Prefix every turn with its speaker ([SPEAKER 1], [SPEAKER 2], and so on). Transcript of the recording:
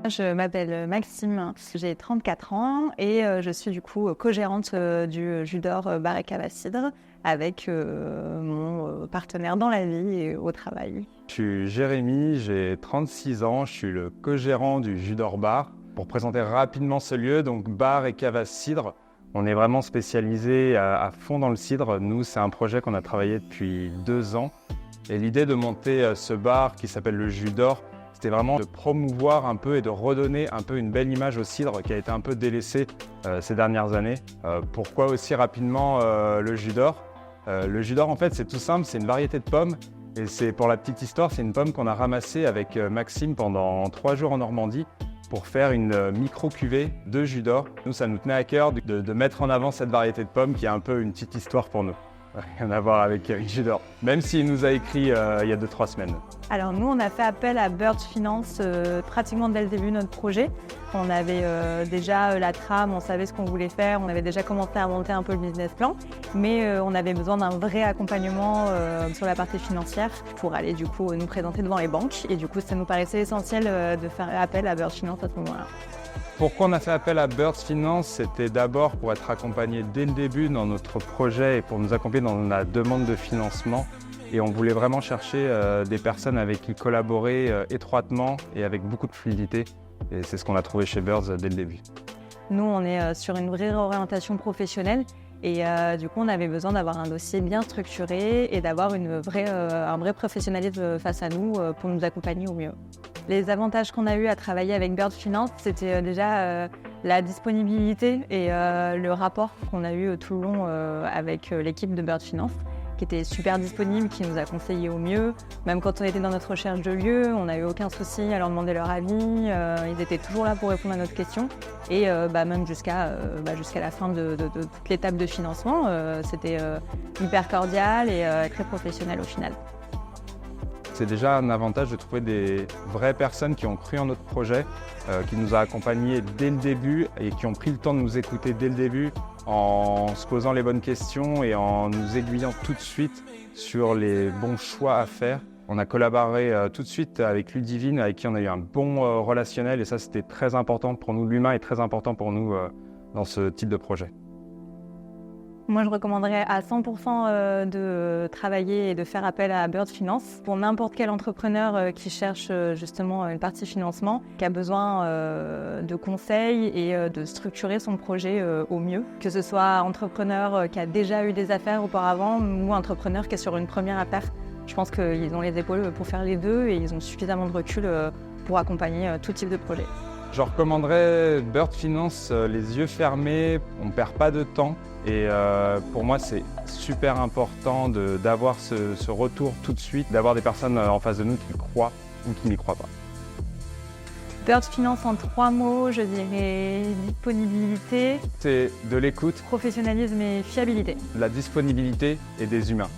[SPEAKER 1] Je m'appelle Maxime, j'ai 34 ans et je suis du coup co-gérante du Jus d'Or Bar et Cave à Cidre avec mon partenaire dans la vie et au travail.
[SPEAKER 2] Je suis Jérémy, j'ai 36 ans, je suis le co-gérant du Jus d'Or Bar. Pour présenter rapidement ce lieu, donc Bar et Cave à Cidre, on est vraiment spécialisé à fond dans le cidre. Nous, c'est un projet qu'on a travaillé depuis 2 ans. Et l'idée de monter ce bar qui s'appelle le Jus d'Or, c'était vraiment de promouvoir un peu et de redonner un peu une belle image au cidre qui a été un peu délaissé ces dernières années. Pourquoi aussi rapidement le Jus d'Or? Le Jus d'Or, en fait, c'est tout simple, c'est une variété de pommes. Et c'est pour la petite histoire, c'est une pomme qu'on a ramassée avec Maxime pendant 3 jours en Normandie pour faire une micro-cuvée de Jus d'Or. Nous, ça nous tenait à cœur de mettre en avant cette variété de pommes qui est un peu une petite histoire pour nous. Rien à voir avec Jus d'Or, même s'il nous a écrit il y a 2-3 semaines.
[SPEAKER 1] Alors nous, on a fait appel à Bird Finance pratiquement dès le début de notre projet. On avait déjà la trame, on savait ce qu'on voulait faire, on avait déjà commencé à monter un peu le business plan, mais on avait besoin d'un vrai accompagnement sur la partie financière pour aller du coup nous présenter devant les banques. Et du coup, ça nous paraissait essentiel de faire appel à Bird Finance à ce moment-là.
[SPEAKER 2] Pourquoi on a fait appel à Bird Finance? C'était d'abord pour être accompagné dès le début dans notre projet et pour nous accompagner dans la demande de financement. Et on voulait vraiment chercher des personnes avec qui collaborer étroitement et avec beaucoup de fluidité. Et c'est ce qu'on a trouvé chez Bird dès le début.
[SPEAKER 1] Nous, on est sur une vraie orientation professionnelle et du coup, on avait besoin d'avoir un dossier bien structuré et d'avoir un vrai professionnalisme face à nous pour nous accompagner au mieux. Les avantages qu'on a eu à travailler avec Bird Finance, c'était déjà la disponibilité et le rapport qu'on a eu tout le long avec l'équipe de Bird Finance, qui était super disponible, qui nous a conseillé au mieux. Même quand on était dans notre recherche de lieu, on n'a eu aucun souci à leur demander leur avis. Ils étaient toujours là pour répondre à notre question. Et même jusqu'à la fin de toute l'étape de financement, c'était hyper cordial et très professionnel au final.
[SPEAKER 2] C'est déjà un avantage de trouver des vraies personnes qui ont cru en notre projet, qui nous ont accompagnés dès le début et qui ont pris le temps de nous écouter dès le début en se posant les bonnes questions et en nous aiguillant tout de suite sur les bons choix à faire. On a collaboré tout de suite avec Ludivine, avec qui on a eu un bon relationnel et ça c'était très important pour nous. L'humain est très important pour nous dans ce type de projet.
[SPEAKER 1] Moi, je recommanderais à 100% de travailler et de faire appel à Bird Finance pour n'importe quel entrepreneur qui cherche justement une partie financement, qui a besoin de conseils et de structurer son projet au mieux. Que ce soit entrepreneur qui a déjà eu des affaires auparavant ou entrepreneur qui est sur une première affaire. Je pense qu'ils ont les épaules pour faire les deux et ils ont suffisamment de recul pour accompagner tout type de projet.
[SPEAKER 2] Je recommanderais Bird Finance les yeux fermés, on ne perd pas de temps. Et pour moi, c'est super important d'avoir ce retour tout de suite, d'avoir des personnes en face de nous qui croient ou qui n'y croient pas.
[SPEAKER 1] Bird Finance en 3 mots, je dirais disponibilité.
[SPEAKER 2] C'est de l'écoute,
[SPEAKER 1] Professionnalisme et fiabilité.
[SPEAKER 2] de la disponibilité et des humains.